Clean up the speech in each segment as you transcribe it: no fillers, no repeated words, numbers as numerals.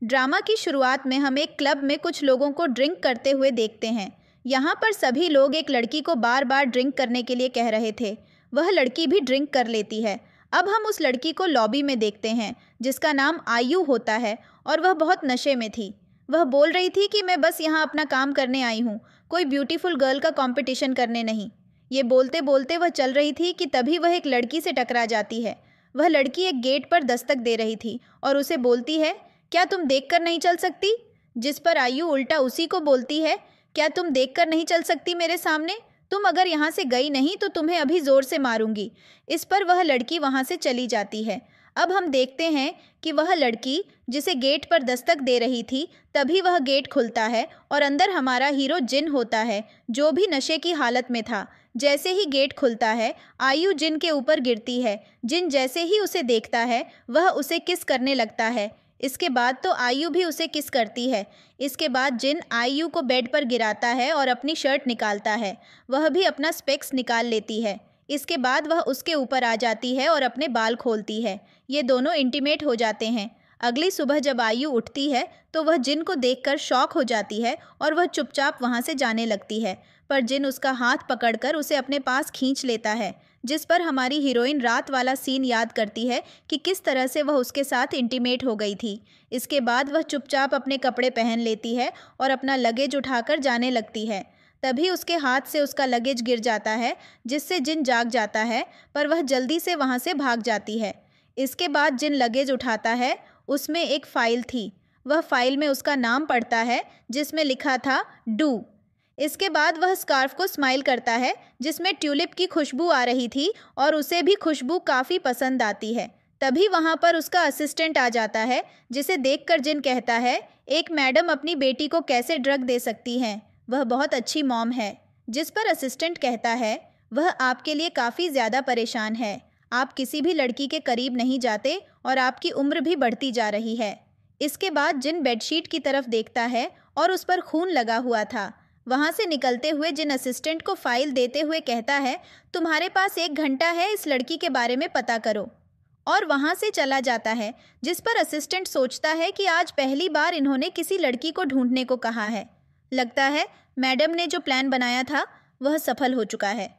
Drama की शुरुआत में हम एक क्लब में कुछ लोगों को ड्रिंक करते हुए देखते हैं। यहाँ पर सभी लोग एक लड़की को बार बार ड्रिंक करने के लिए कह रहे थे। वह लड़की भी ड्रिंक कर लेती है। अब हम उस लड़की को लॉबी में देखते हैं जिसका नाम आयु होता है और वह बहुत नशे में थी। वह बोल रही थी कि मैं बस यहाँ अपना काम करने आई हूँ, कोई ब्यूटीफुल गर्ल का कंपटीशन करने नहीं। ये बोलते बोलते वह चल रही थी कि तभी वह एक लड़की से टकरा जाती है। वह लड़की एक गेट पर दस्तक दे रही थी और उसे बोलती है, क्या तुम देखकर नहीं चल सकती? जिस पर आयु उल्टा उसी को बोलती है, क्या तुम देखकर नहीं चल सकती मेरे सामने? तुम अगर यहाँ से गई नहीं तो तुम्हें अभी ज़ोर से मारूंगी। इस पर वह लड़की वहाँ से चली जाती है। अब हम देखते हैं कि वह लड़की जिसे गेट पर दस्तक दे रही थी, तभी वह गेट खुलता है और अंदर हमारा हीरो जिन होता है, जो भी नशे की हालत में था। जैसे ही गेट खुलता है, आयु जिन के ऊपर गिरती है। जिन जैसे ही उसे देखता है, वह उसे किस करने लगता है। इसके बाद तो आयु भी उसे किस करती है। इसके बाद जिन आयु को बेड पर गिराता है और अपनी शर्ट निकालता है। वह भी अपना स्पेक्स निकाल लेती है। इसके बाद वह उसके ऊपर आ जाती है और अपने बाल खोलती है। ये दोनों इंटीमेट हो जाते हैं। अगली सुबह जब आयु उठती है तो वह जिन को देखकर शॉक हो जाती है और वह चुपचाप वहाँ से जाने लगती है। पर जिन उसका हाथ पकड़कर उसे अपने पास खींच लेता है, जिस पर हमारी हीरोइन रात वाला सीन याद करती है कि किस तरह से वह उसके साथ इंटीमेट हो गई थी। इसके बाद वह चुपचाप अपने कपड़े पहन लेती है और अपना लगेज उठाकर जाने लगती है। तभी उसके हाथ से उसका लगेज गिर जाता है, जिससे जिन जाग जाता है, पर वह जल्दी से वहाँ से भाग जाती है। इसके बाद जिन लगेज उठाता है, उसमें एक फ़ाइल थी। वह फ़ाइल में उसका नाम पढ़ता है जिसमें लिखा था डू। इसके बाद वह स्कार्फ को स्माइल करता है जिसमें ट्यूलिप की खुशबू आ रही थी और उसे भी खुशबू काफ़ी पसंद आती है। तभी वहाँ पर उसका असिस्टेंट आ जाता है, जिसे देखकर जिन कहता है, एक मैडम अपनी बेटी को कैसे ड्रग दे सकती हैं, वह बहुत अच्छी मॉम है। जिस पर असिस्टेंट कहता है, वह आपके लिए काफ़ी ज़्यादा परेशान है। आप किसी भी लड़की के करीब नहीं जाते और आपकी उम्र भी बढ़ती जा रही है। इसके बाद जिन बेडशीट की तरफ देखता है और उस पर खून लगा हुआ था। वहाँ से निकलते हुए जिन असिस्टेंट को फाइल देते हुए कहता है, तुम्हारे पास 1 घंटा है, इस लड़की के बारे में पता करो। और वहाँ से चला जाता है। जिस पर असिस्टेंट सोचता है कि आज पहली बार इन्होंने किसी लड़की को ढूंढने को कहा है। लगता है मैडम ने जो प्लान बनाया था वह सफल हो चुका है।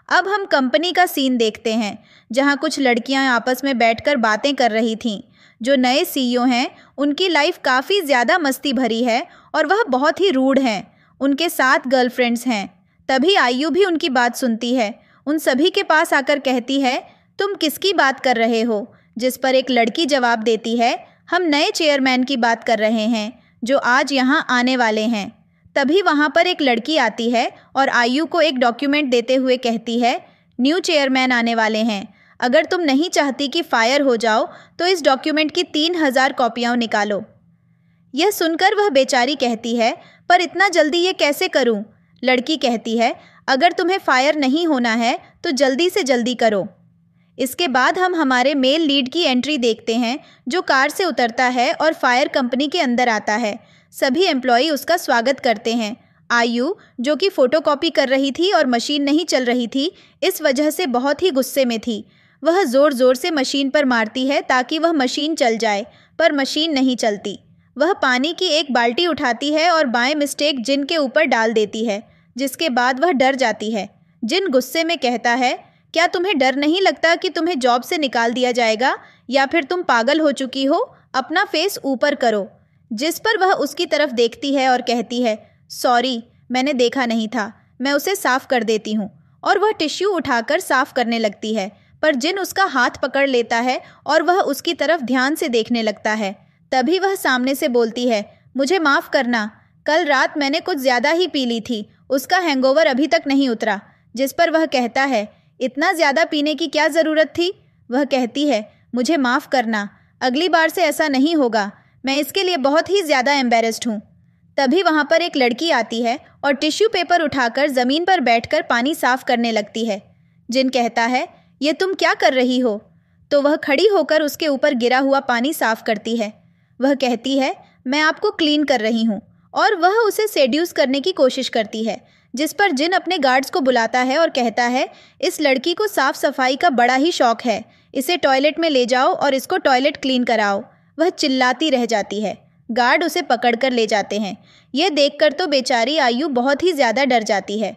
अब हम कंपनी का सीन देखते हैं, जहाँ कुछ लड़कियाँ आपस में बैठकर बातें कर रही थीं। जो नए सीईओ हैं, उनकी लाइफ काफ़ी ज़्यादा मस्ती भरी है और वह बहुत ही रूड हैं। उनके 7 गर्लफ्रेंड्स हैं। तभी आयु भी उनकी बात सुनती है। उन सभी के पास आकर कहती है, तुम किसकी बात कर रहे हो? जिस पर एक लड़की जवाब देती है, हम नए चेयरमैन की बात कर रहे हैं जो आज यहाँ आने वाले हैं। तभी वहाँ पर एक लड़की आती है और आयु को एक डॉक्यूमेंट देते हुए कहती है, न्यू चेयरमैन आने वाले हैं। अगर तुम नहीं चाहती कि फायर हो जाओ तो इस डॉक्यूमेंट की 3000 कॉपियाँ निकालो। यह सुनकर वह बेचारी कहती है, पर इतना जल्दी ये कैसे करूं? लड़की कहती है, अगर तुम्हें फायर नहीं होना है तो जल्दी से जल्दी करो। इसके बाद हम हमारे मेल लीड की एंट्री देखते हैं, जो कार से उतरता है और फायर कंपनी के अंदर आता है। सभी एम्प्लॉई उसका स्वागत करते हैं। आयु, जो कि फ़ोटोकॉपी कर रही थी और मशीन नहीं चल रही थी, इस वजह से बहुत ही गुस्से में थी। वह ज़ोर ज़ोर से मशीन पर मारती है ताकि वह मशीन चल जाए, पर मशीन नहीं चलती। वह पानी की एक बाल्टी उठाती है और बाय मिस्टेक जिन के ऊपर डाल देती है, जिसके बाद वह डर जाती है। जिन गुस्से में कहता है, क्या तुम्हें डर नहीं लगता कि तुम्हें जॉब से निकाल दिया जाएगा, या फिर तुम पागल हो चुकी हो? अपना फेस ऊपर करो। जिस पर वह उसकी तरफ देखती है और कहती है, सॉरी, मैंने देखा नहीं था, मैं उसे साफ़ कर देती हूँ। और वह टिश्यू उठाकर साफ़ करने लगती है, पर जिन उसका हाथ पकड़ लेता है और वह उसकी तरफ ध्यान से देखने लगता है। तभी वह सामने से बोलती है, मुझे माफ़ करना, कल रात मैंने कुछ ज़्यादा ही पी ली थी, उसका हैंगओवर अभी तक नहीं उतरा। जिस पर वह कहता है, इतना ज़्यादा पीने की क्या ज़रूरत थी? वह कहती है, मुझे माफ़ करना, अगली बार से ऐसा नहीं होगा, मैं इसके लिए बहुत ही ज़्यादा एम्बेरस्ड हूँ। तभी वहाँ पर एक लड़की आती है और टिश्यू पेपर उठाकर ज़मीन पर बैठकर पानी साफ़ करने लगती है। जिन कहता है, ये तुम क्या कर रही हो? तो वह खड़ी होकर उसके ऊपर गिरा हुआ पानी साफ़ करती है। वह कहती है, मैं आपको क्लीन कर रही हूँ, और वह उसे सेड्यूस करने की कोशिश करती है। जिस पर जिन अपने गार्ड्स को बुलाता है और कहता है, इस लड़की को साफ़ सफाई का बड़ा ही शौक है, इसे टॉयलेट में ले जाओ और इसको टॉयलेट क्लीन कराओ। वह चिल्लाती रह जाती है। गार्ड उसे पकड़कर ले जाते हैं। यह देखकर तो बेचारी आयु बहुत ही ज़्यादा डर जाती है।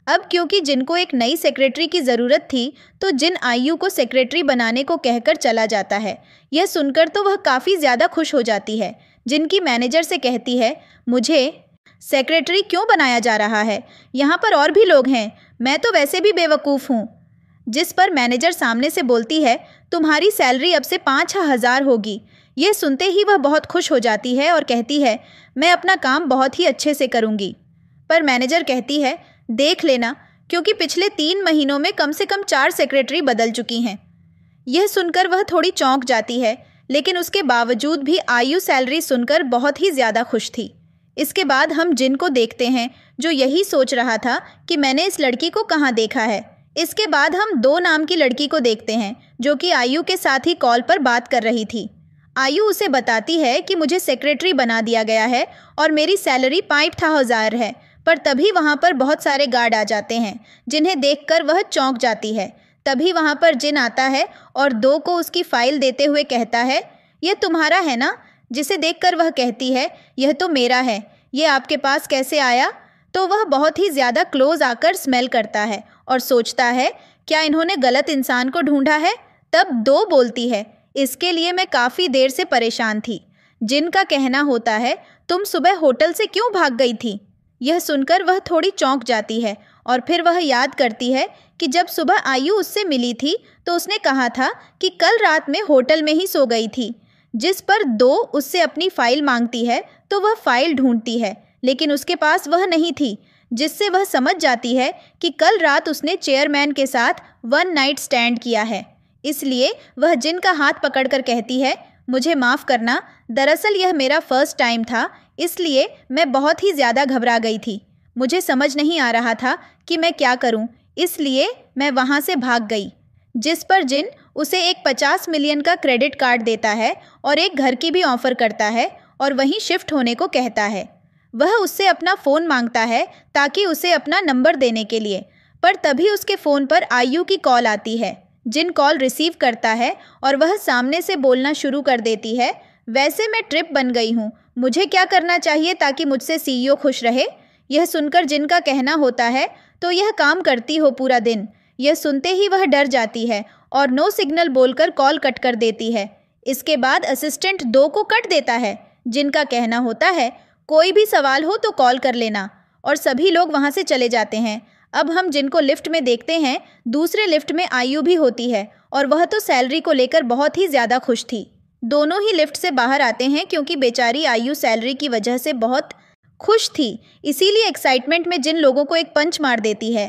अब क्योंकि जिन को एक नई सेक्रेटरी की ज़रूरत थी, तो जिन आयु को सेक्रेटरी बनाने को कहकर चला जाता है। यह सुनकर तो वह काफ़ी ज़्यादा खुश हो जाती है। जिन की मैनेजर से कहती है, मुझे सेक्रेटरी क्यों बनाया जा रहा है? यहाँ पर और भी लोग हैं, मैं तो वैसे भी बेवकूफ़ हूँ। जिस पर मैनेजर सामने से बोलती है, तुम्हारी सैलरी अब से 5,000 होगी। ये सुनते ही वह बहुत खुश हो जाती है और कहती है, मैं अपना काम बहुत ही अच्छे से करूँगी। पर मैनेजर कहती है, देख लेना, क्योंकि पिछले 3 महीनों में कम से कम 4 सेक्रेटरी बदल चुकी हैं। यह सुनकर वह थोड़ी चौंक जाती है, लेकिन उसके बावजूद भी आयु सैलरी सुनकर बहुत ही ज़्यादा खुश थी। इसके बाद हम जिन को देखते हैं, जो यही सोच रहा था कि मैंने इस लड़की को कहाँ देखा है। इसके बाद हम 2 नाम की लड़की को देखते हैं, जो कि आयु के साथ ही कॉल पर बात कर रही थी। आयु उसे बताती है कि मुझे सेक्रेटरी बना दिया गया है और मेरी सैलरी 5,000 है। पर तभी वहाँ पर बहुत सारे गार्ड आ जाते हैं, जिन्हें देखकर वह चौंक जाती है। तभी वहाँ पर जिन आता है और 2 को उसकी फ़ाइल देते हुए कहता है, यह तुम्हारा है ना? जिसे देखकर वह कहती है, यह तो मेरा है, ये आपके पास कैसे आया? तो वह बहुत ही ज़्यादा क्लोज आकर स्मेल करता है और सोचता है, क्या इन्होंने गलत इंसान को ढूंढा है? तब 2 बोलती है, इसके लिए मैं काफ़ी देर से परेशान थी। जिन का कहना होता है, तुम सुबह होटल से क्यों भाग गई थी? यह सुनकर वह थोड़ी चौंक जाती है और फिर वह याद करती है कि जब सुबह आयु उससे मिली थी, तो उसने कहा था कि कल रात में होटल में ही सो गई थी। जिस पर 2 उससे अपनी फ़ाइल मांगती है, तो वह फ़ाइल ढूंढती है, लेकिन उसके पास वह नहीं थी, जिससे वह समझ जाती है कि कल रात उसने चेयरमैन के साथ 1 नाइट स्टैंड किया है। इसलिए वह जिन का हाथ पकड़कर कहती है, मुझे माफ़ करना, दरअसल यह मेरा फर्स्ट टाइम था, इसलिए मैं बहुत ही ज़्यादा घबरा गई थी। मुझे समझ नहीं आ रहा था कि मैं क्या करूं, इसलिए मैं वहां से भाग गई। जिस पर जिन उसे एक 50 मिलियन का क्रेडिट कार्ड देता है और एक घर की भी ऑफ़र करता है और वहीं शिफ्ट होने को कहता है। वह उससे अपना फ़ोन मांगता है ताकि उसे अपना नंबर देने के लिए, पर तभी उसके फ़ोन पर आयु की कॉल आती है। जिन कॉल रिसीव करता है और वह सामने से बोलना शुरू कर देती है, वैसे मैं ट्रिप बन गई हूँ, मुझे क्या करना चाहिए ताकि मुझसे CEO खुश रहे? यह सुनकर जिन का कहना होता है, तो यह काम करती हो पूरा दिन। यह सुनते ही वह डर जाती है और नो सिग्नल बोलकर कॉल कट कर देती है। इसके बाद असिस्टेंट 2 को कट देता है। जिनका कहना होता है, कोई भी सवाल हो तो कॉल कर लेना, और सभी लोग वहाँ से चले जाते हैं। अब हम जिनको लिफ्ट में देखते हैं, दूसरे लिफ्ट में आयु भी होती है और वह तो सैलरी को लेकर बहुत ही ज़्यादा खुश थी। दोनों ही लिफ्ट से बाहर आते हैं क्योंकि बेचारी आयु सैलरी की वजह से बहुत खुश थी, इसीलिए एक्साइटमेंट में जिन लोगों को एक पंच मार देती है।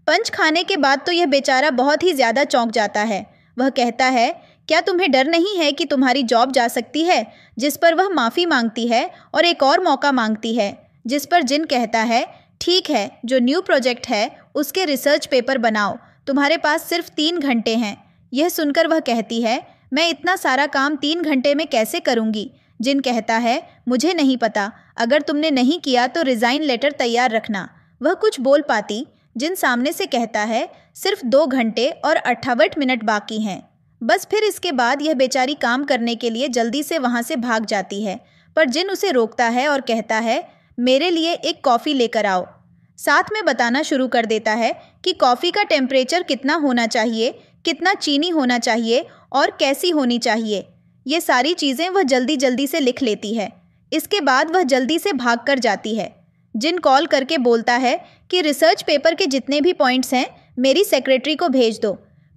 पंच खाने के बाद तो यह बेचारा बहुत ही ज़्यादा चौंक जाता है। वह कहता है, क्या तुम्हें डर नहीं है कि तुम्हारी जॉब जा सकती है? जिस पर वह माफ़ी मांगती है और एक और मौका मांगती है। जिस पर जिन कहता है, ठीक है, जो न्यू प्रोजेक्ट है उसके रिसर्च पेपर बनाओ, तुम्हारे पास सिर्फ 3 घंटे हैं। यह सुनकर वह कहती है, मैं इतना सारा काम 3 घंटे में कैसे करूँगी? जिन कहता है, मुझे नहीं पता, अगर तुमने नहीं किया तो रिज़ाइन लेटर तैयार रखना। वह कुछ बोल पाती, जिन सामने से कहता है, सिर्फ 2 घंटे और 58 मिनट बाकी हैं। बस फिर इसके बाद यह बेचारी काम करने के लिए जल्दी से वहाँ से भाग जाती है, पर जिन उसे रोकता है और कहता है, मेरे लिए एक कॉफ़ी लेकर आओ। साथ में बताना शुरू कर देता है कि कॉफ़ी का टेम्परेचर कितना होना चाहिए, कितना चीनी होना चाहिए और कैसी होनी चाहिए। ये सारी चीज़ें वह जल्दी जल्दी से लिख लेती है। इसके बाद वह जल्दी से भाग कर जाती है। जिन कॉल करके बोलता है कि रिसर्च पेपर के जितने भी पॉइंट्स हैं मेरी सेक्रेटरी को भेज दो।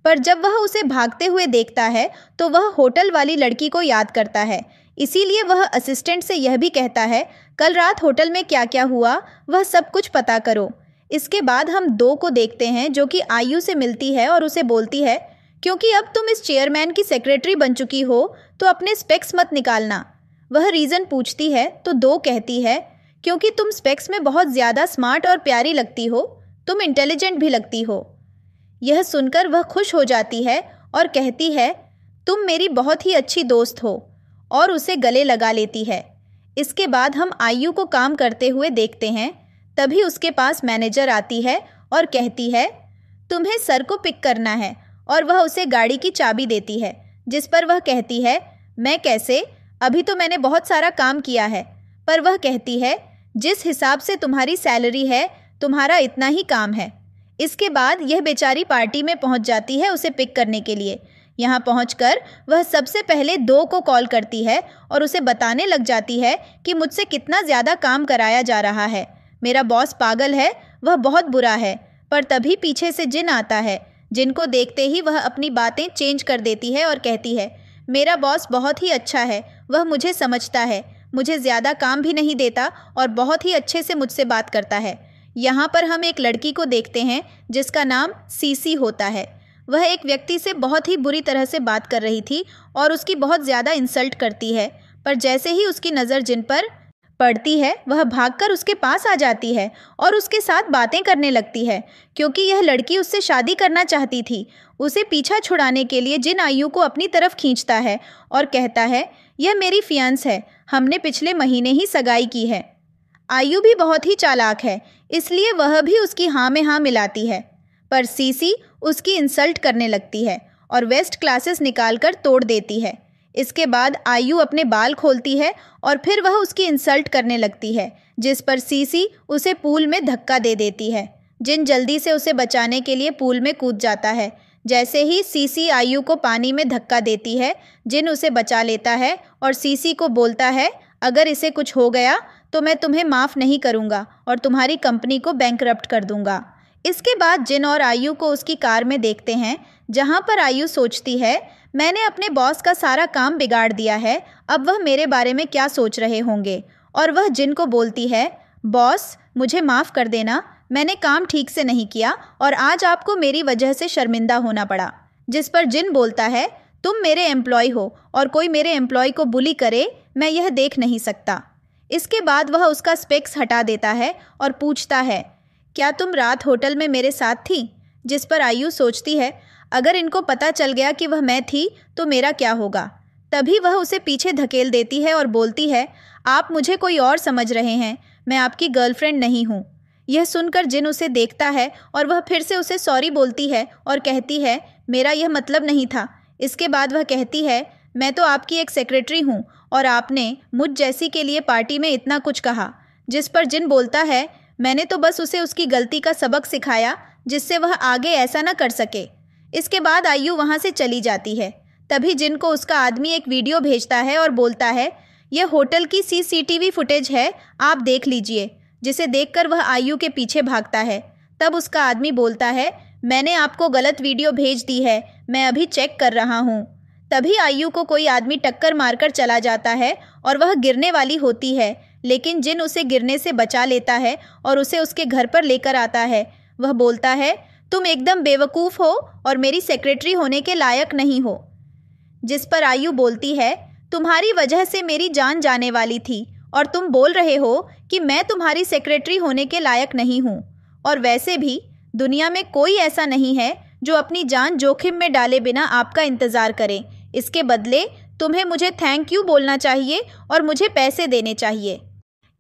पर जब वह उसे भागते हुए देखता है तो वह होटल वाली लड़की को याद करता है। इसीलिए वह असिस्टेंट से यह भी कहता है, कल रात होटल में क्या क्या हुआ वह सब कुछ पता करो। इसके बाद हम 2 को देखते हैं जो कि आयु से मिलती है और उसे बोलती है, क्योंकि अब तुम इस चेयरमैन की सेक्रेटरी बन चुकी हो तो अपने स्पेक्स मत निकालना। वह रीज़न पूछती है तो 2 कहती है, क्योंकि तुम स्पेक्स में बहुत ज़्यादा स्मार्ट और प्यारी लगती हो, तुम इंटेलिजेंट भी लगती हो। यह सुनकर वह खुश हो जाती है और कहती है, तुम मेरी बहुत ही अच्छी दोस्त हो, और उसे गले लगा लेती है। इसके बाद हम आयु को काम करते हुए देखते हैं। तभी उसके पास मैनेजर आती है और कहती है, तुम्हें सर को पिक करना है, और वह उसे गाड़ी की चाबी देती है। जिस पर वह कहती है, मैं कैसे? अभी तो मैंने बहुत सारा काम किया है। पर वह कहती है, जिस हिसाब से तुम्हारी सैलरी है, तुम्हारा इतना ही काम है। इसके बाद यह बेचारी पार्टी में पहुंच जाती है उसे पिक करने के लिए। यहाँ पहुंचकर वह सबसे पहले 2 को कॉल करती है और उसे बताने लग जाती है कि मुझसे कितना ज़्यादा काम कराया जा रहा है। मेरा बॉस पागल है, वह बहुत बुरा है। पर तभी पीछे से जिन आता है। जिन को देखते ही वह अपनी बातें चेंज कर देती है और कहती है, मेरा बॉस बहुत ही अच्छा है, वह मुझे समझता है, मुझे ज़्यादा काम भी नहीं देता और बहुत ही अच्छे से मुझसे बात करता है। यहाँ पर हम एक लड़की को देखते हैं जिसका नाम सीसी होता है। वह एक व्यक्ति से बहुत ही बुरी तरह से बात कर रही थी और उसकी बहुत ज़्यादा इंसल्ट करती है। पर जैसे ही उसकी नज़र जिन पर पड़ती है, वह भागकर उसके पास आ जाती है और उसके साथ बातें करने लगती है, क्योंकि यह लड़की उससे शादी करना चाहती थी। उसे पीछा छुड़ाने के लिए जिन आयु को अपनी तरफ खींचता है और कहता है, यह मेरी फियांस है, हमने पिछले महीने ही सगाई की है। आयु भी बहुत ही चालाक है, इसलिए वह भी उसकी हाँ में हाँ मिलाती है। पर सीसी उसकी इंसल्ट करने लगती है और वेस्ट क्लासेस निकालकर तोड़ देती है। इसके बाद आयु अपने बाल खोलती है और फिर वह उसकी इंसल्ट करने लगती है, जिस पर सीसी उसे पूल में धक्का दे देती है। जिन जल्दी से उसे बचाने के लिए पूल में कूद जाता है। जैसे ही सीसी आयु को पानी में धक्का देती है, जिन उसे बचा लेता है और सीसी को बोलता है, अगर इसे कुछ हो गया तो मैं तुम्हें माफ़ नहीं करूँगा और तुम्हारी कंपनी को बैंकरप्ट कर दूँगा। इसके बाद जिन और आयु को उसकी कार में देखते हैं, जहाँ पर आयु सोचती है, मैंने अपने बॉस का सारा काम बिगाड़ दिया है, अब वह मेरे बारे में क्या सोच रहे होंगे। और वह जिन को बोलती है, बॉस मुझे माफ़ कर देना, मैंने काम ठीक से नहीं किया और आज आपको मेरी वजह से शर्मिंदा होना पड़ा। जिस पर जिन बोलता है, तुम मेरे एम्प्लॉय हो और कोई मेरे एम्प्लॉय को बुली करे, मैं यह देख नहीं सकता। इसके बाद वह उसका स्पेक्स हटा देता है और पूछता है, क्या तुम रात होटल में मेरे साथ थी? जिस पर आयु सोचती है, अगर इनको पता चल गया कि वह मैं थी तो मेरा क्या होगा। तभी वह उसे पीछे धकेल देती है और बोलती है, आप मुझे कोई और समझ रहे हैं, मैं आपकी गर्लफ्रेंड नहीं हूँ। यह सुनकर जिन उसे देखता है और वह फिर से उसे सॉरी बोलती है और कहती है, मेरा यह मतलब नहीं था। इसके बाद वह कहती है, मैं तो आपकी एक सेक्रेटरी हूँ और आपने मुझ जैसी के लिए पार्टी में इतना कुछ कहा। जिस पर जिन बोलता है, मैंने तो बस उसे उसकी गलती का सबक सिखाया जिससे वह आगे ऐसा न कर सके। इसके बाद आयु वहाँ से चली जाती है। तभी जिन को उसका आदमी एक वीडियो भेजता है और बोलता है, यह होटल की सीसीटीवी फुटेज है, आप देख लीजिए। जिसे देखकर वह आयु के पीछे भागता है। तब उसका आदमी बोलता है, मैंने आपको गलत वीडियो भेज दी है, मैं अभी चेक कर रहा हूँ। तभी आयु को कोई आदमी टक्कर मारकर चला जाता है और वह गिरने वाली होती है, लेकिन जिन उसे गिरने से बचा लेता है और उसे उसके घर पर लेकर आता है। वह बोलता है, तुम एकदम बेवकूफ़ हो और मेरी सेक्रेटरी होने के लायक नहीं हो। जिस पर आयु बोलती है, तुम्हारी वजह से मेरी जान जाने वाली थी और तुम बोल रहे हो कि मैं तुम्हारी सेक्रेटरी होने के लायक नहीं हूँ। और वैसे भी दुनिया में कोई ऐसा नहीं है जो अपनी जान जोखिम में डाले बिना आपका इंतज़ार करे। इसके बदले तुम्हें मुझे थैंक यू बोलना चाहिए और मुझे पैसे देने चाहिए।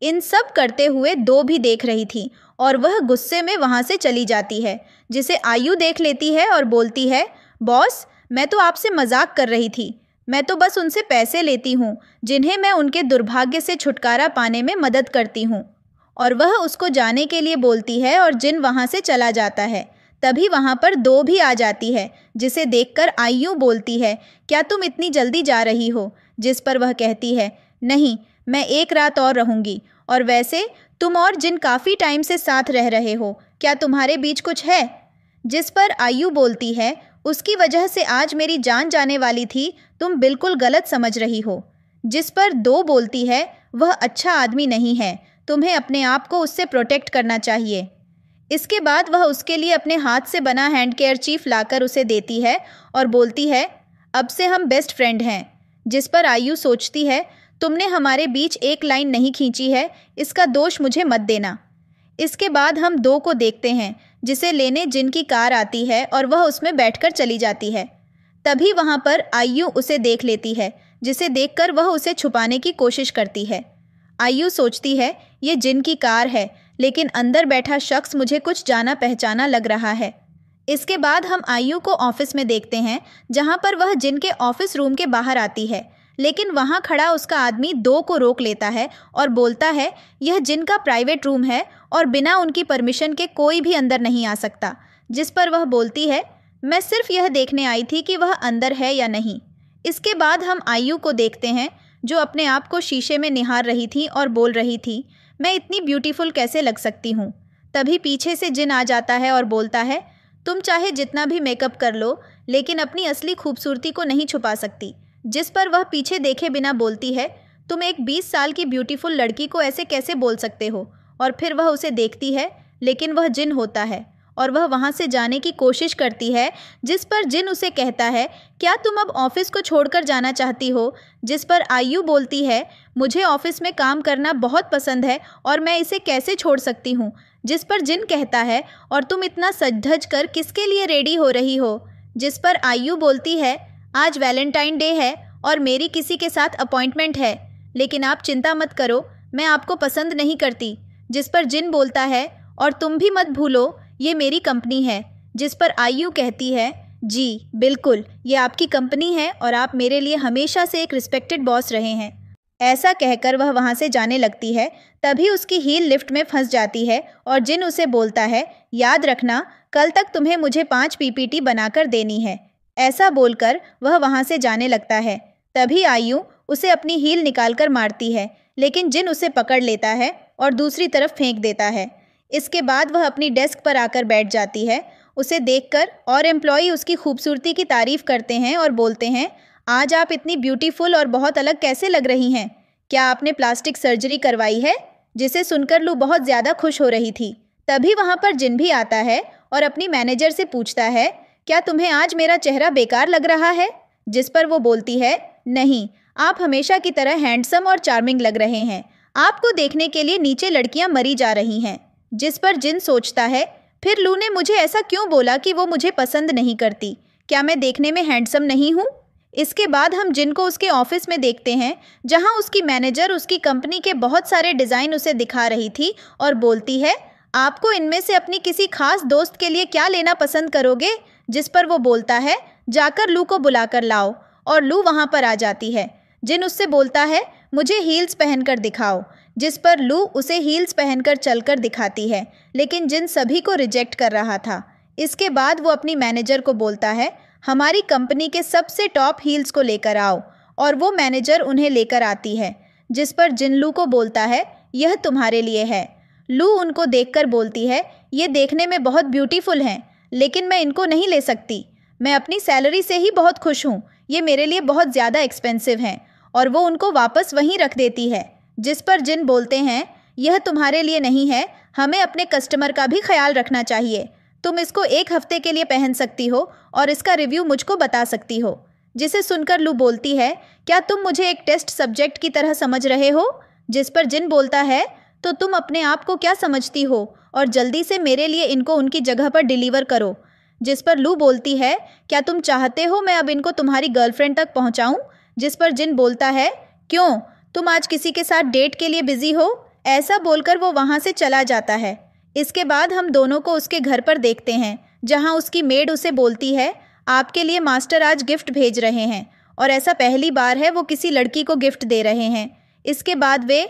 इन सब करते हुए 2 भी देख रही थी और वह गुस्से में वहाँ से चली जाती है, जिसे आयु देख लेती है और बोलती है, बॉस मैं तो आपसे मजाक कर रही थी, मैं तो बस उनसे पैसे लेती हूँ जिन्हें मैं उनके दुर्भाग्य से छुटकारा पाने में मदद करती हूँ। और वह उसको जाने के लिए बोलती है और जिन वहाँ से चला जाता है। तभी वहाँ पर 2 भी आ जाती है, जिसे देखकर आयु बोलती है, क्या तुम इतनी जल्दी जा रही हो? जिस पर वह कहती है, नहीं मैं 1 रात और रहूँगी, और वैसे तुम और जिन काफ़ी टाइम से साथ रह रहे हो, क्या तुम्हारे बीच कुछ है? जिस पर आयु बोलती है, उसकी वजह से आज मेरी जान जाने वाली थी, तुम बिल्कुल गलत समझ रही हो। जिस पर 2 बोलती है, वह अच्छा आदमी नहीं है, तुम्हें अपने आप को उससे प्रोटेक्ट करना चाहिए। इसके बाद वह उसके लिए अपने हाथ से बना हैंड केयरचीफ लाकर उसे देती है और बोलती है, अब से हम बेस्ट फ्रेंड हैं। जिस पर आयु सोचती है, तुमने हमारे बीच एक लाइन नहीं खींची है, इसका दोष मुझे मत देना। इसके बाद हम 2 को देखते हैं, जिसे लेने जिनकी कार आती है और वह उसमें बैठकर चली जाती है। तभी वहाँ पर आयु उसे देख लेती है, जिसे देखकर वह उसे छुपाने की कोशिश करती है। आयु सोचती है, ये जिन की कार है, लेकिन अंदर बैठा शख्स मुझे कुछ जाना पहचाना लग रहा है। इसके बाद हम आयु को ऑफिस में देखते हैं, जहाँ पर वह जिन के ऑफिस रूम के बाहर आती है। लेकिन वहाँ खड़ा उसका आदमी 2 को रोक लेता है और बोलता है यह जिन का प्राइवेट रूम है और बिना उनकी परमिशन के कोई भी अंदर नहीं आ सकता। जिस पर वह बोलती है मैं सिर्फ यह देखने आई थी कि वह अंदर है या नहीं। इसके बाद हम आयु को देखते हैं जो अपने आप को शीशे में निहार रही थी और बोल रही थी मैं इतनी ब्यूटीफुल कैसे लग सकती हूँ। तभी पीछे से जिन आ जाता है और बोलता है तुम चाहे जितना भी मेकअप कर लो लेकिन अपनी असली खूबसूरती को नहीं छुपा सकती। जिस पर वह पीछे देखे बिना बोलती है तुम एक 20 साल की ब्यूटीफुल लड़की को ऐसे कैसे बोल सकते हो। और फिर वह उसे देखती है लेकिन वह जिन होता है और वह वहाँ से जाने की कोशिश करती है। जिस पर जिन उसे कहता है क्या तुम अब ऑफिस को छोड़कर जाना चाहती हो। जिस पर आयु बोलती है मुझे ऑफिस में काम करना बहुत पसंद है और मैं इसे कैसे छोड़ सकती हूँ। जिस पर जिन कहता है और तुम इतना सज धज कर किसके लिए रेडी हो रही हो। जिस पर आयु बोलती है आज वैलेंटाइन डे है और मेरी किसी के साथ अपॉइंटमेंट है, लेकिन आप चिंता मत करो मैं आपको पसंद नहीं करती। जिस पर जिन बोलता है और तुम भी मत भूलो ये मेरी कंपनी है। जिस पर आयु कहती है जी बिल्कुल ये आपकी कंपनी है और आप मेरे लिए हमेशा से एक रिस्पेक्टेड बॉस रहे हैं। ऐसा कहकर वह वहाँ से जाने लगती है। तभी उसकी हील लिफ्ट में फंस जाती है और जिन उसे बोलता है याद रखना कल तक तुम्हें मुझे 5 पीपीटी बनाकर देनी है। ऐसा बोलकर वह वहाँ से जाने लगता है। तभी आयु उसे अपनी हील निकालकर मारती है लेकिन जिन उसे पकड़ लेता है और दूसरी तरफ फेंक देता है। इसके बाद वह अपनी डेस्क पर आकर बैठ जाती है। उसे देखकर और एम्प्लॉई उसकी खूबसूरती की तारीफ़ करते हैं और बोलते हैं आज आप इतनी ब्यूटीफुल और बहुत अलग कैसे लग रही हैं। क्या आपने प्लास्टिक सर्जरी करवाई है। जिसे सुनकर लू बहुत ज़्यादा खुश हो रही थी। तभी वहाँ पर जिन भी आता है और अपनी मैनेजर से पूछता है क्या तुम्हें आज मेरा चेहरा बेकार लग रहा है। जिस पर वो बोलती है नहीं आप हमेशा की तरह हैंडसम और चार्मिंग लग रहे हैं। आपको देखने के लिए नीचे लड़कियां मरी जा रही हैं। जिस पर जिन सोचता है फिर लू ने मुझे ऐसा क्यों बोला कि वो मुझे पसंद नहीं करती। क्या मैं देखने में हैंडसम नहीं हूँ। इसके बाद हम जिन को उसके ऑफिस में देखते हैं जहाँ उसकी मैनेजर उसकी कंपनी के बहुत सारे डिज़ाइन उसे दिखा रही थी और बोलती है आपको इनमें से अपनी किसी खास दोस्त के लिए क्या लेना पसंद करोगे। जिस पर वो बोलता है जाकर लू को बुलाकर लाओ और लू वहाँ पर आ जाती है। जिन उससे बोलता है मुझे हील्स पहनकर दिखाओ। जिस पर लू उसे हील्स पहनकर चलकर दिखाती है लेकिन जिन सभी को रिजेक्ट कर रहा था। इसके बाद वो अपनी मैनेजर को बोलता है हमारी कंपनी के सबसे टॉप हील्स को लेकर आओ और वो मैनेजर उन्हें लेकर आती है। जिस पर जिन लू को बोलता है यह तुम्हारे लिए है। लू उनको देखकर बोलती है ये देखने में बहुत ब्यूटीफुल हैं लेकिन मैं इनको नहीं ले सकती। मैं अपनी सैलरी से ही बहुत खुश हूँ। ये मेरे लिए बहुत ज़्यादा एक्सपेंसिव हैं। और वो उनको वापस वहीं रख देती है। जिस पर जिन बोलते हैं यह तुम्हारे लिए नहीं है, हमें अपने कस्टमर का भी ख्याल रखना चाहिए। तुम इसको 1 हफ्ते के लिए पहन सकती हो और इसका रिव्यू मुझको बता सकती हो। जिसे सुनकर लू बोलती है क्या तुम मुझे एक टेस्ट सब्जेक्ट की तरह समझ रहे हो। जिस पर जिन बोलता है तो तुम अपने आप को क्या समझती हो और जल्दी से मेरे लिए इनको उनकी जगह पर डिलीवर करो। जिस पर लू बोलती है क्या तुम चाहते हो मैं अब इनको तुम्हारी गर्लफ्रेंड तक पहुंचाऊं। जिस पर जिन बोलता है क्यों तुम आज किसी के साथ डेट के लिए बिजी हो। ऐसा बोलकर वो वहाँ से चला जाता है। इसके बाद हम दोनों को उसके घर पर देखते हैं जहाँ उसकी मेड उसे बोलती है आपके लिए मास्टर आज गिफ्ट भेज रहे हैं और ऐसा पहली बार है वो किसी लड़की को गिफ्ट दे रहे हैं। इसके बाद वे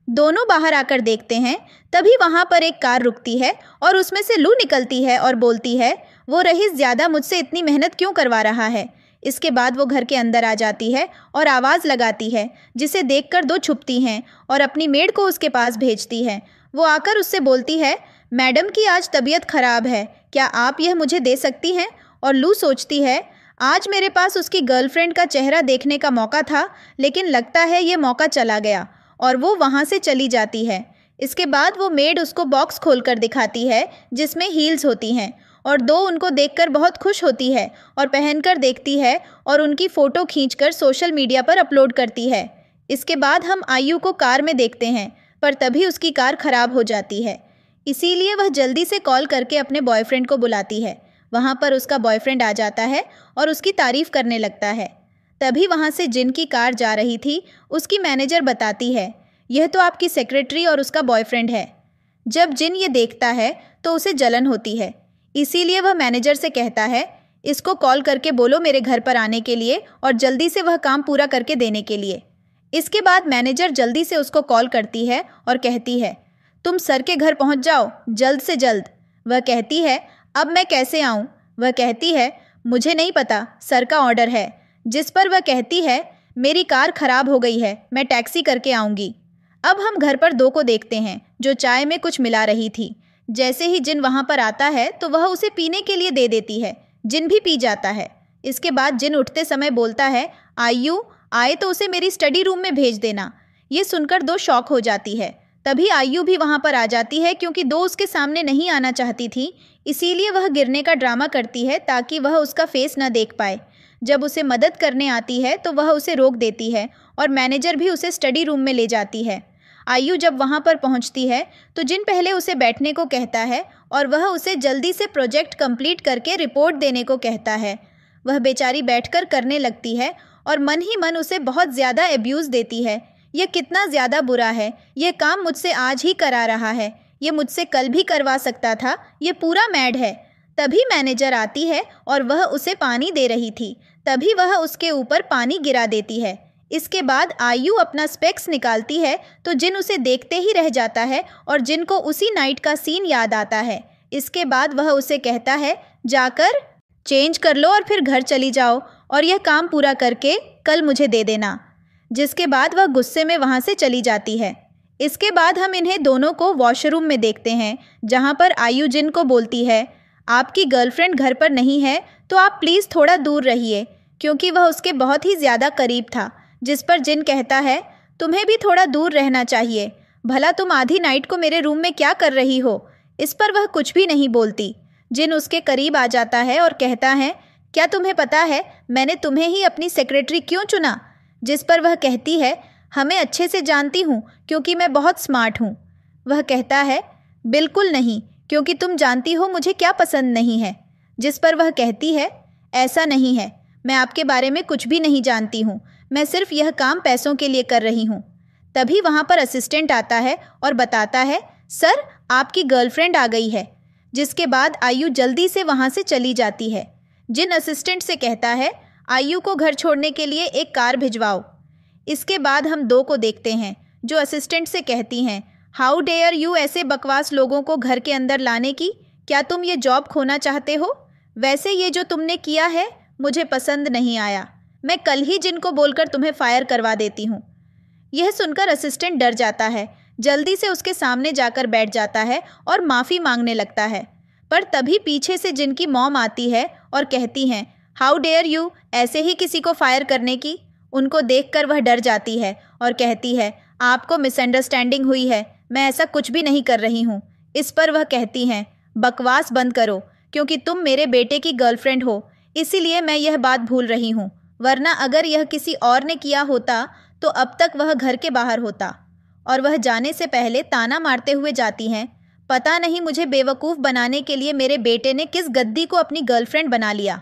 दोनों बाहर आकर देखते हैं। तभी वहाँ पर एक कार रुकती है और उसमें से लू निकलती है और बोलती है वो रईस ज़्यादा मुझसे इतनी मेहनत क्यों करवा रहा है। इसके बाद वो घर के अंदर आ जाती है और आवाज़ लगाती है जिसे देखकर 2 छुपती हैं और अपनी मेड को उसके पास भेजती है। वो आकर उससे बोलती है मैडम की आज तबीयत ख़राब है, क्या आप यह मुझे दे सकती हैं। और लू सोचती है आज मेरे पास उसकी गर्लफ्रेंड का चेहरा देखने का मौका था लेकिन लगता है ये मौका चला गया और वो वहाँ से चली जाती है। इसके बाद वो मेड उसको बॉक्स खोलकर दिखाती है जिसमें हील्स होती हैं और 2 उनको देखकर बहुत खुश होती है और पहनकर देखती है और उनकी फ़ोटो खींचकर सोशल मीडिया पर अपलोड करती है। इसके बाद हम आयु को कार में देखते हैं पर तभी उसकी कार ख़राब हो जाती है। इसीलिए वह जल्दी से कॉल करके अपने बॉयफ्रेंड को बुलाती है। वहाँ पर उसका बॉयफ्रेंड आ जाता है और उसकी तारीफ़ करने लगता है। तभी वहाँ से जिन की कार जा रही थी उसकी मैनेजर बताती है यह तो आपकी सेक्रेटरी और उसका बॉयफ्रेंड है। जब जिन ये देखता है तो उसे जलन होती है। इसीलिए वह मैनेजर से कहता है इसको कॉल करके बोलो मेरे घर पर आने के लिए और जल्दी से वह काम पूरा करके देने के लिए। इसके बाद मैनेजर जल्दी से उसको कॉल करती है और कहती है, तुम सर के घर पहुंच जाओ जल्द से जल्द। वह कहती है, अब मैं कैसे आऊं? वह कहती है, मुझे नहीं पता, सर का ऑर्डर है। जिस पर वह कहती है, मेरी कार खराब हो गई है, मैं टैक्सी करके आऊँगी। अब हम घर पर 2 को देखते हैं जो चाय में कुछ मिला रही थी। जैसे ही जिन वहाँ पर आता है तो वह उसे पीने के लिए दे देती है। जिन भी पी जाता है। इसके बाद जिन उठते समय बोलता है, आयु आए तो उसे मेरी स्टडी रूम में भेज देना। ये सुनकर 2 शॉक हो जाती है। तभी आयु भी वहाँ पर आ जाती है क्योंकि 2 उसके सामने नहीं आना चाहती थी, इसीलिए वह गिरने का ड्रामा करती है ताकि वह उसका फेस न देख पाए। जब उसे मदद करने आती है तो वह उसे रोक देती है और मैनेजर भी उसे स्टडी रूम में ले जाती है। आयु जब वहाँ पर पहुँचती है तो जिन पहले उसे बैठने को कहता है और वह उसे जल्दी से प्रोजेक्ट कंप्लीट करके रिपोर्ट देने को कहता है। वह बेचारी बैठकर करने लगती है और मन ही मन उसे बहुत ज़्यादा अब्यूज़ देती है। यह कितना ज़्यादा बुरा है, यह काम मुझसे आज ही करा रहा है, ये मुझसे कल भी करवा सकता था, ये पूरा मैड है। तभी मैनेजर आती है और वह उसे पानी दे रही थी, तभी वह उसके ऊपर पानी गिरा देती है। इसके बाद आयु अपना स्पेक्स निकालती है तो जिन उसे देखते ही रह जाता है और जिन को उसी नाइट का सीन याद आता है। इसके बाद वह उसे कहता है, जाकर चेंज कर लो और फिर घर चली जाओ और यह काम पूरा करके कल मुझे दे देना। जिसके बाद वह गुस्से में वहाँ से चली जाती है। इसके बाद हम इन्हें दोनों को वॉशरूम में देखते हैं जहाँ पर आयु जिन को बोलती है, आपकी गर्लफ्रेंड घर पर नहीं है तो आप प्लीज़ थोड़ा दूर रहिए, क्योंकि वह उसके बहुत ही ज़्यादा करीब था। जिस पर जिन कहता है, तुम्हें भी थोड़ा दूर रहना चाहिए, भला तुम आधी नाइट को मेरे रूम में क्या कर रही हो। इस पर वह कुछ भी नहीं बोलती। जिन उसके करीब आ जाता है और कहता है, क्या तुम्हें पता है मैंने तुम्हें ही अपनी सेक्रेटरी क्यों चुना। जिस पर वह कहती है, हमें अच्छे से जानती हूँ क्योंकि मैं बहुत स्मार्ट हूँ। वह कहता है, बिल्कुल नहीं, क्योंकि तुम जानती हो मुझे क्या पसंद नहीं है। जिस पर वह कहती है, ऐसा नहीं है, मैं आपके बारे में कुछ भी नहीं जानती हूँ, मैं सिर्फ यह काम पैसों के लिए कर रही हूँ। तभी वहाँ पर असिस्टेंट आता है और बताता है, सर आपकी गर्लफ्रेंड आ गई है। जिसके बाद आयु जल्दी से वहाँ से चली जाती है। जिन असिस्टेंट से कहता है, आयु को घर छोड़ने के लिए एक कार भिजवाओ। इसके बाद हम 2 को देखते हैं जो असिस्टेंट से कहती हैं, हाउ डेयर यू ऐसे बकवास लोगों को घर के अंदर लाने की, क्या तुम ये जॉब खोना चाहते हो। वैसे ये जो तुमने किया है मुझे पसंद नहीं आया, मैं कल ही जिन को बोलकर तुम्हें फायर करवा देती हूँ। यह सुनकर असिस्टेंट डर जाता है, जल्दी से उसके सामने जाकर बैठ जाता है और माफ़ी मांगने लगता है। पर तभी पीछे से जिन की मॉम आती है और कहती हैं, हाउ डेयर यू ऐसे ही किसी को फायर करने की। उनको देखकर वह डर जाती है और कहती है, आपको मिसअंडरस्टैंडिंग हुई है, मैं ऐसा कुछ भी नहीं कर रही हूँ। इस पर वह कहती हैं, बकवास बंद करो, क्योंकि तुम मेरे बेटे की गर्लफ्रेंड हो, इसीलिए मैं यह बात भूल रही हूँ, वरना अगर यह किसी और ने किया होता तो अब तक वह घर के बाहर होता। और वह जाने से पहले ताना मारते हुए जाती हैं, पता नहीं मुझे बेवकूफ़ बनाने के लिए मेरे बेटे ने किस गद्दी को अपनी गर्लफ्रेंड बना लिया।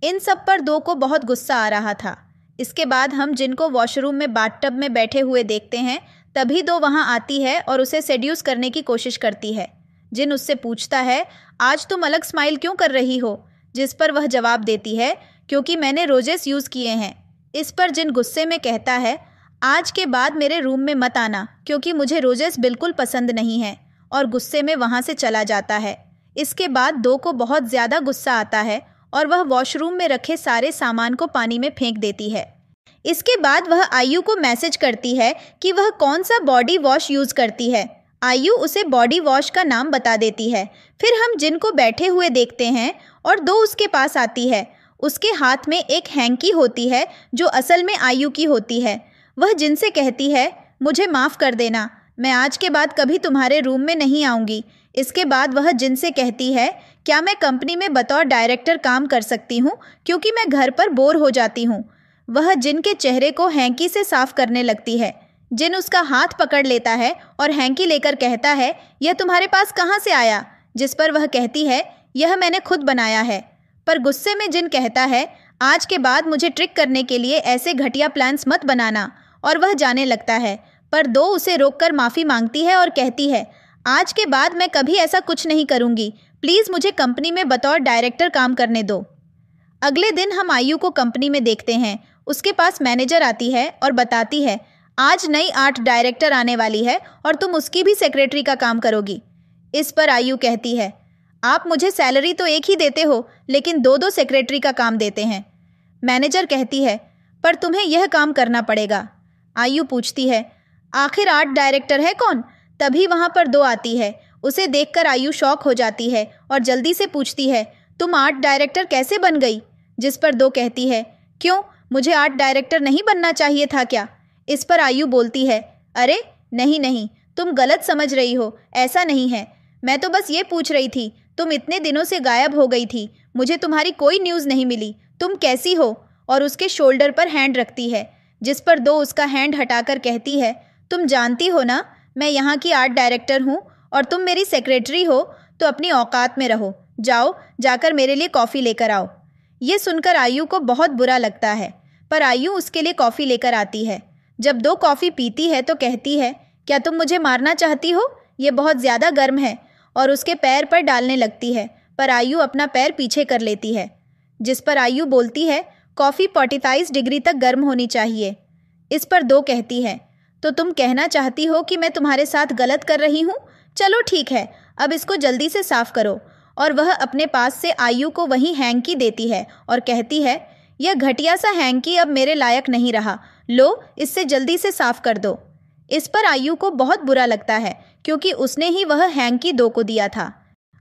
इन सब पर 2 को बहुत गुस्सा आ रहा था। इसके बाद हम जिनको वॉशरूम में बाथटब में बैठे हुए देखते हैं, तभी 2 वहाँ आती है और उसे सेड्यूस करने की कोशिश करती है। जिन उससे पूछता है, आज तुम अलग स्माइल क्यों कर रही हो। जिस पर वह जवाब देती है, क्योंकि मैंने रोजेस यूज़ किए हैं। इस पर जिन गुस्से में कहता है, आज के बाद मेरे रूम में मत आना, क्योंकि मुझे रोजेस बिल्कुल पसंद नहीं है, और गुस्से में वहाँ से चला जाता है। इसके बाद 2 को बहुत ज़्यादा गुस्सा आता है और वह वॉशरूम में रखे सारे सामान को पानी में फेंक देती है। इसके बाद वह आयु को मैसेज करती है कि वह कौन सा बॉडी वॉश यूज़ करती है। आयु उसे बॉडी वॉश का नाम बता देती है। फिर हम जिन को बैठे हुए देखते हैं और 2 उसके पास आती है। उसके हाथ में एक हैंकी होती है जो असल में आयु की होती है। वह जिन से कहती है, मुझे माफ़ कर देना, मैं आज के बाद कभी तुम्हारे रूम में नहीं आऊँगी। इसके बाद वह जिन से कहती है, क्या मैं कंपनी में बतौर डायरेक्टर काम कर सकती हूँ, क्योंकि मैं घर पर बोर हो जाती हूँ। वह जिन के चेहरे को हैंकी से साफ करने लगती है। जिन उसका हाथ पकड़ लेता है और हैंकी लेकर कहता है, यह तुम्हारे पास कहाँ से आया। जिस पर वह कहती है, यह मैंने खुद बनाया है। पर गुस्से में जिन कहता है, आज के बाद मुझे ट्रिक करने के लिए ऐसे घटिया प्लान्स मत बनाना, और वह जाने लगता है। पर 2 उसे रोककर माफ़ी मांगती है और कहती है, आज के बाद मैं कभी ऐसा कुछ नहीं करूँगी, प्लीज़ मुझे कंपनी में बतौर डायरेक्टर काम करने दो। अगले दिन हम आयु को कंपनी में देखते हैं। उसके पास मैनेजर आती है और बताती है, आज नई आर्ट डायरेक्टर आने वाली है और तुम उसकी भी सेक्रेटरी का काम करोगी। इस पर आयु कहती है, आप मुझे सैलरी तो एक ही देते हो, लेकिन दो दो सेक्रेटरी का काम देते हैं। मैनेजर कहती है, पर तुम्हें यह काम करना पड़ेगा। आयु पूछती है, आखिर आर्ट डायरेक्टर है कौन? तभी वहाँ पर दो आती है। उसे देखकर आयु शॉक हो जाती है और जल्दी से पूछती है, तुम आर्ट डायरेक्टर कैसे बन गई? जिस पर दो कहती है, क्यों, मुझे आर्ट डायरेक्टर नहीं बनना चाहिए था क्या? इस पर आयु बोलती है, अरे नहीं नहीं, तुम गलत समझ रही हो, ऐसा नहीं है। मैं तो बस ये पूछ रही थी, तुम इतने दिनों से गायब हो गई थी, मुझे तुम्हारी कोई न्यूज़ नहीं मिली, तुम कैसी हो? और उसके शोल्डर पर हैंड रखती है। जिस पर दो उसका हैंड हटाकर कहती है, तुम जानती हो ना, मैं यहाँ की आर्ट डायरेक्टर हूँ और तुम मेरी सेक्रेटरी हो, तो अपनी औकात में रहो। जाओ, जाकर मेरे लिए कॉफ़ी लेकर आओ। ये सुनकर आयु को बहुत बुरा लगता है, पर आयु उसके लिए कॉफ़ी लेकर आती है। जब दो कॉफ़ी पीती है तो कहती है, क्या तुम मुझे मारना चाहती हो? ये बहुत ज़्यादा गर्म है। और उसके पैर पर डालने लगती है, पर आयु अपना पैर पीछे कर लेती है। जिस पर आयु बोलती है, कॉफ़ी 45 डिग्री तक गर्म होनी चाहिए। इस पर दो कहती है, तो तुम कहना चाहती हो कि मैं तुम्हारे साथ गलत कर रही हूँ? चलो ठीक है, अब इसको जल्दी से साफ़ करो। और वह अपने पास से आयु को वही हैंकी देती है और कहती है, यह घटिया सा हैंकी अब मेरे लायक नहीं रहा, लो इससे जल्दी से साफ़ कर दो। इस पर आयु को बहुत बुरा लगता है, क्योंकि उसने ही वह हैंकी दो को दिया था।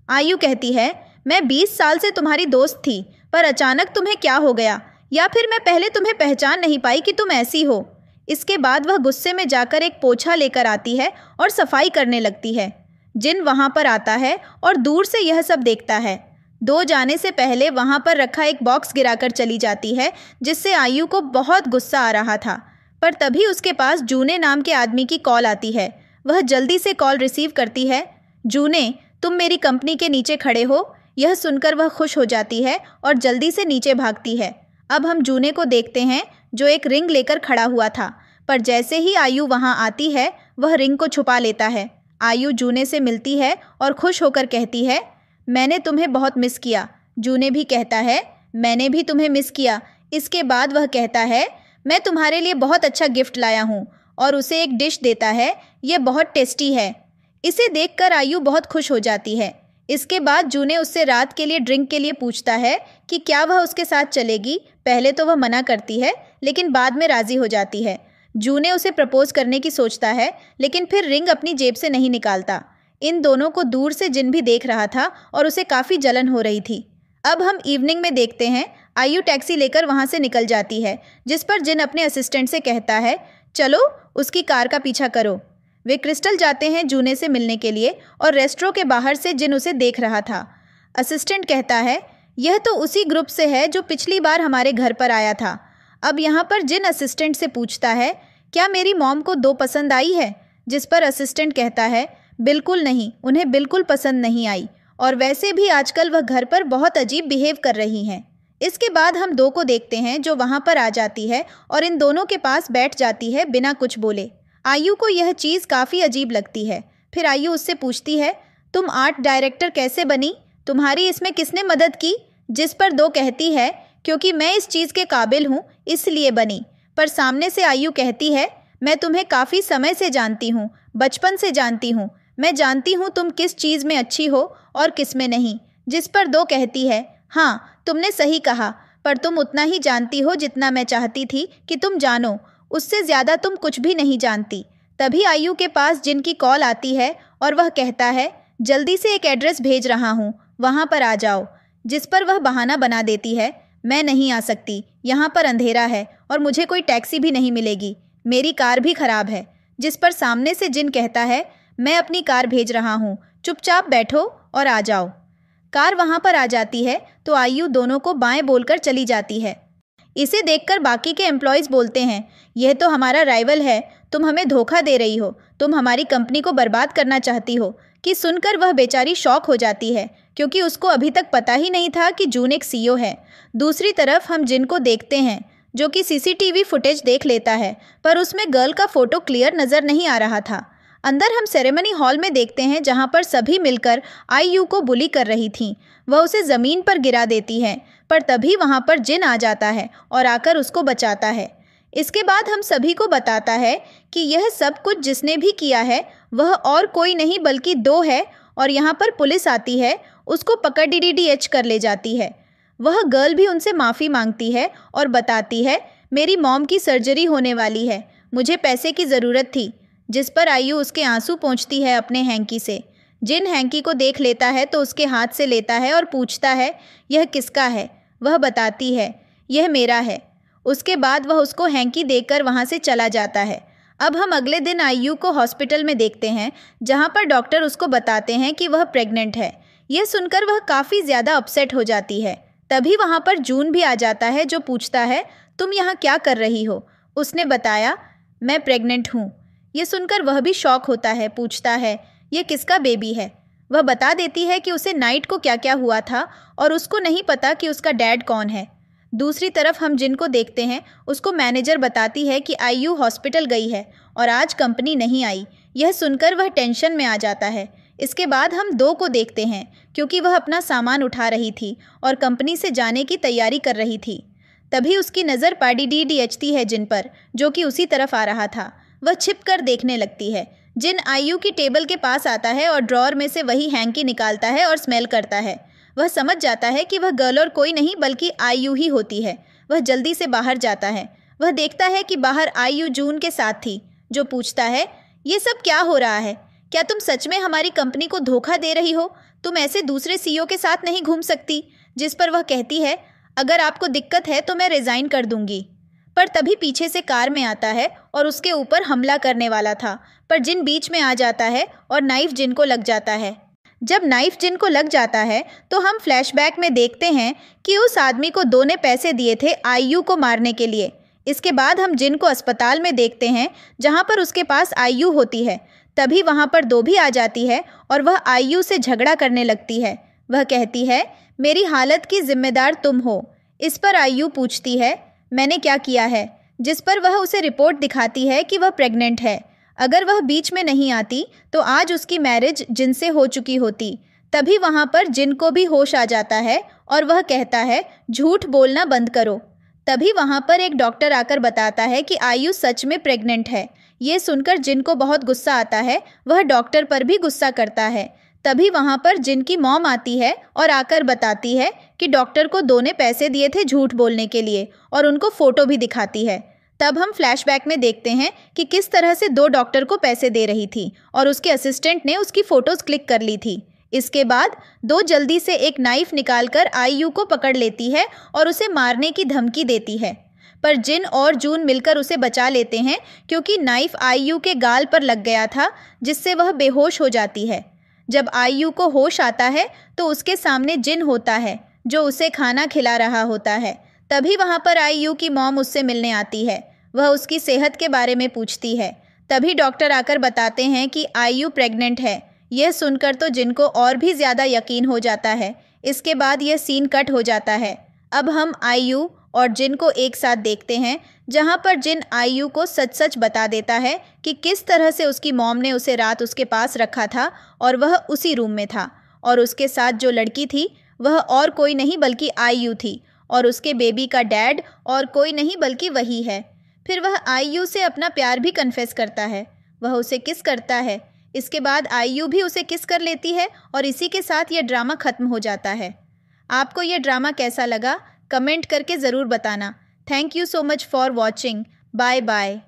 आयु कहती है, मैं 20 साल से तुम्हारी दोस्त थी, पर अचानक तुम्हें क्या हो गया? या फिर मैं पहले तुम्हें पहचान नहीं पाई कि तुम ऐसी हो। इसके बाद वह गुस्से में जाकर एक पोछा लेकर आती है और सफाई करने लगती है। जिन वहाँ पर आता है और दूर से यह सब देखता है। दो जाने से पहले वहाँ पर रखा एक बॉक्स गिराकर चली जाती है, जिससे आयु को बहुत गुस्सा आ रहा था। पर तभी उसके पास जूने नाम के आदमी की कॉल आती है। वह जल्दी से कॉल रिसीव करती है। जूने, तुम मेरी कंपनी के नीचे खड़े हो। यह सुनकर वह खुश हो जाती है और जल्दी से नीचे भागती है। अब हम जूने को देखते हैं, जो एक रिंग लेकर खड़ा हुआ था, पर जैसे ही आयु वहाँ आती है, वह रिंग को छुपा लेता है। आयु जूने से मिलती है और खुश होकर कहती है, मैंने तुम्हें बहुत मिस किया। जूने भी कहता है, मैंने भी तुम्हें मिस किया। इसके बाद वह कहता है, मैं तुम्हारे लिए बहुत अच्छा गिफ्ट लाया हूँ, और उसे एक डिश देता है। यह बहुत टेस्टी है। इसे देखकर आयु बहुत खुश हो जाती है। इसके बाद जूने उससे रात के लिए ड्रिंक के लिए पूछता है कि क्या वह उसके साथ चलेगी। पहले तो वह मना करती है, लेकिन बाद में राज़ी हो जाती है। जूने उसे प्रपोज करने की सोचता है, लेकिन फिर रिंग अपनी जेब से नहीं निकालता। इन दोनों को दूर से जिन भी देख रहा था और उसे काफ़ी जलन हो रही थी। अब हम इवनिंग में देखते हैं, आयु टैक्सी लेकर वहाँ से निकल जाती है, जिस पर जिन अपने असिस्टेंट से कहता है, चलो उसकी कार का पीछा करो। वे क्रिस्टल जाते हैं जूने से मिलने के लिए, और रेस्टोरेंट के बाहर से जिन उसे देख रहा था। असिस्टेंट कहता है, यह तो उसी ग्रुप से है जो पिछली बार हमारे घर पर आया था। अब यहाँ पर जिन असिस्टेंट से पूछता है, क्या मेरी मॉम को दो पसंद आई है? जिस पर असिस्टेंट कहता है, बिल्कुल नहीं, उन्हें बिल्कुल पसंद नहीं आई, और वैसे भी आजकल वह घर पर बहुत अजीब बिहेव कर रही हैं। इसके बाद हम दो को देखते हैं, जो वहाँ पर आ जाती है और इन दोनों के पास बैठ जाती है बिना कुछ बोले। आयु को यह चीज़ काफ़ी अजीब लगती है। फिर आयु उससे पूछती है, तुम आर्ट डायरेक्टर कैसे बनी? तुम्हारी इसमें किसने मदद की? जिस पर दो कहती है, क्योंकि मैं इस चीज़ के काबिल हूँ इसलिए बनी। पर सामने से आयु कहती है, मैं तुम्हें काफ़ी समय से जानती हूँ, बचपन से जानती हूँ। मैं जानती हूँ तुम किस चीज़ में अच्छी हो और किस में नहीं। जिस पर दो कहती है, हाँ तुमने सही कहा, पर तुम उतना ही जानती हो जितना मैं चाहती थी कि तुम जानो, उससे ज़्यादा तुम कुछ भी नहीं जानती। तभी आयु के पास जिनकी कॉल आती है और वह कहता है, जल्दी से एक एड्रेस भेज रहा हूँ, वहाँ पर आ जाओ। जिस पर वह बहाना बना देती है, मैं नहीं आ सकती, यहाँ पर अंधेरा है और मुझे कोई टैक्सी भी नहीं मिलेगी, मेरी कार भी ख़राब है। जिस पर सामने से जिन कहता है, मैं अपनी कार भेज रहा हूँ, चुपचाप बैठो और आ जाओ। कार वहाँ पर आ जाती है तो आयु दोनों को बाएं बोलकर चली जाती है। इसे देखकर बाकी के एम्प्लॉयज़ बोलते हैं, यह तो हमारा राइवल है, तुम हमें धोखा दे रही हो, तुम हमारी कंपनी को बर्बाद करना चाहती हो। कि सुनकर वह बेचारी शॉक हो जाती है, क्योंकि उसको अभी तक पता ही नहीं था कि जून एक सीईओ है। दूसरी तरफ हम जिन को देखते हैं, जो कि सीसीटीवी फुटेज देख लेता है, पर उसमें गर्ल का फ़ोटो क्लियर नज़र नहीं आ रहा था। अंदर हम सेरेमनी हॉल में देखते हैं, जहां पर सभी मिलकर आयु को बुली कर रही थीं। वह उसे ज़मीन पर गिरा देती हैं, पर तभी वहाँ पर जिन आ जाता है और आकर उसको बचाता है। इसके बाद हम सभी को बताता है कि यह सब कुछ जिसने भी किया है वह और कोई नहीं बल्कि दो है, और यहाँ पर पुलिस आती है, उसको पकड़ DDDH कर ले जाती है। वह गर्ल भी उनसे माफ़ी मांगती है और बताती है, मेरी मॉम की सर्जरी होने वाली है, मुझे पैसे की ज़रूरत थी। जिस पर आयु उसके आंसू पोंछती है अपने हैंकी से। जिन हैंकी को देख लेता है तो उसके हाथ से लेता है और पूछता है, यह किसका है? वह बताती है, यह मेरा है। उसके बाद वह उसको हैंकी देकर वहाँ से चला जाता है। अब हम अगले दिन आयु को हॉस्पिटल में देखते हैं, जहाँ पर डॉक्टर उसको बताते हैं कि वह प्रेग्नेंट है। यह सुनकर वह काफ़ी ज़्यादा अपसेट हो जाती है। तभी वहाँ पर जून भी आ जाता है, जो पूछता है, तुम यहाँ क्या कर रही हो? उसने बताया, मैं प्रेग्नेंट हूँ। ये सुनकर वह भी शॉक होता है, पूछता है, ये किसका बेबी है? वह बता देती है कि उसे नाइट को क्या क्या हुआ था और उसको नहीं पता कि उसका डैड कौन है। दूसरी तरफ हम जिनको देखते हैं, उसको मैनेजर बताती है कि आयु हॉस्पिटल गई है और आज कंपनी नहीं आई। यह सुनकर वह टेंशन में आ जाता है। इसके बाद हम दो को देखते हैं, क्योंकि वह अपना सामान उठा रही थी और कंपनी से जाने की तैयारी कर रही थी। तभी उसकी नज़र DDDHती है जिन पर, जो कि उसी तरफ आ रहा था। वह छिप कर देखने लगती है। जिन आयु की टेबल के पास आता है और ड्रॉअर में से वही हैंकी निकालता है और स्मेल करता है। वह समझ जाता है कि वह गर्ल और कोई नहीं बल्कि आयु ही होती है। वह जल्दी से बाहर जाता है। वह देखता है कि बाहर आयु जून के साथ थी, जो पूछता है, ये सब क्या हो रहा है? क्या तुम सच में हमारी कंपनी को धोखा दे रही हो? तुम ऐसे दूसरे CEO के साथ नहीं घूम सकती। जिस पर वह कहती है, अगर आपको दिक्कत है तो मैं रिज़ाइन कर दूंगी। पर तभी पीछे से कार में आता है और उसके ऊपर हमला करने वाला था, पर जिन बीच में आ जाता है और नाइफ जिन को लग जाता है। जब नाइफ जिन को लग जाता है तो हम फ्लैशबैक में देखते हैं कि उस आदमी को दो ने पैसे दिए थे आयु को मारने के लिए। इसके बाद हम जिन को अस्पताल में देखते हैं, जहाँ पर उसके पास आयु होती है। तभी वहाँ पर दो भी आ जाती है और वह आयु से झगड़ा करने लगती है। वह कहती है, मेरी हालत की जिम्मेदार तुम हो। इस पर आयु पूछती है, मैंने क्या किया है? जिस पर वह उसे रिपोर्ट दिखाती है कि वह प्रेग्नेंट है। अगर वह बीच में नहीं आती तो आज उसकी मैरिज जिन से हो चुकी होती। तभी वहाँ पर जिन को भी होश आ जाता है और वह कहता है, झूठ बोलना बंद करो। तभी वहाँ पर एक डॉक्टर आकर बताता है कि आयु सच में प्रेग्नेंट है। ये सुनकर जिन को बहुत गुस्सा आता है। वह डॉक्टर पर भी गुस्सा करता है। तभी वहाँ पर जिन की मॉम आती है और आकर बताती है कि डॉक्टर को दो ने पैसे दिए थे झूठ बोलने के लिए, और उनको फ़ोटो भी दिखाती है। तब हम फ्लैशबैक में देखते हैं कि किस तरह से दो डॉक्टर को पैसे दे रही थी और उसके असिस्टेंट ने उसकी फ़ोटोज़ क्लिक कर ली थी। इसके बाद दो जल्दी से एक नाइफ निकालकर आयु को पकड़ लेती है और उसे मारने की धमकी देती है, पर जिन और जून मिलकर उसे बचा लेते हैं, क्योंकि नाइफ आयु के गाल पर लग गया था, जिससे वह बेहोश हो जाती है। जब आयु को होश आता है तो उसके सामने जिन होता है, जो उसे खाना खिला रहा होता है। तभी वहाँ पर आयु की मॉम उससे मिलने आती है। वह उसकी सेहत के बारे में पूछती है। तभी डॉक्टर आकर बताते हैं कि आयु प्रेग्नेंट है। यह सुनकर तो जिन को और भी ज़्यादा यकीन हो जाता है। इसके बाद यह सीन कट हो जाता है। अब हम आयु और जिन को एक साथ देखते हैं, जहाँ पर जिन आयु को सच सच बता देता है कि किस तरह से उसकी मॉम ने उसे रात उसके पास रखा था और वह उसी रूम में था, और उसके साथ जो लड़की थी वह और कोई नहीं बल्कि आयु थी, और उसके बेबी का डैड और कोई नहीं बल्कि वही है। फिर वह आयु से अपना प्यार भी कन्फेस करता है। वह उसे किस करता है। इसके बाद आयु भी उसे किस कर लेती है और इसी के साथ यह ड्रामा ख़त्म हो जाता है। आपको यह ड्रामा कैसा लगा कमेंट करके ज़रूर बताना। Thank you so much for watching. Bye bye.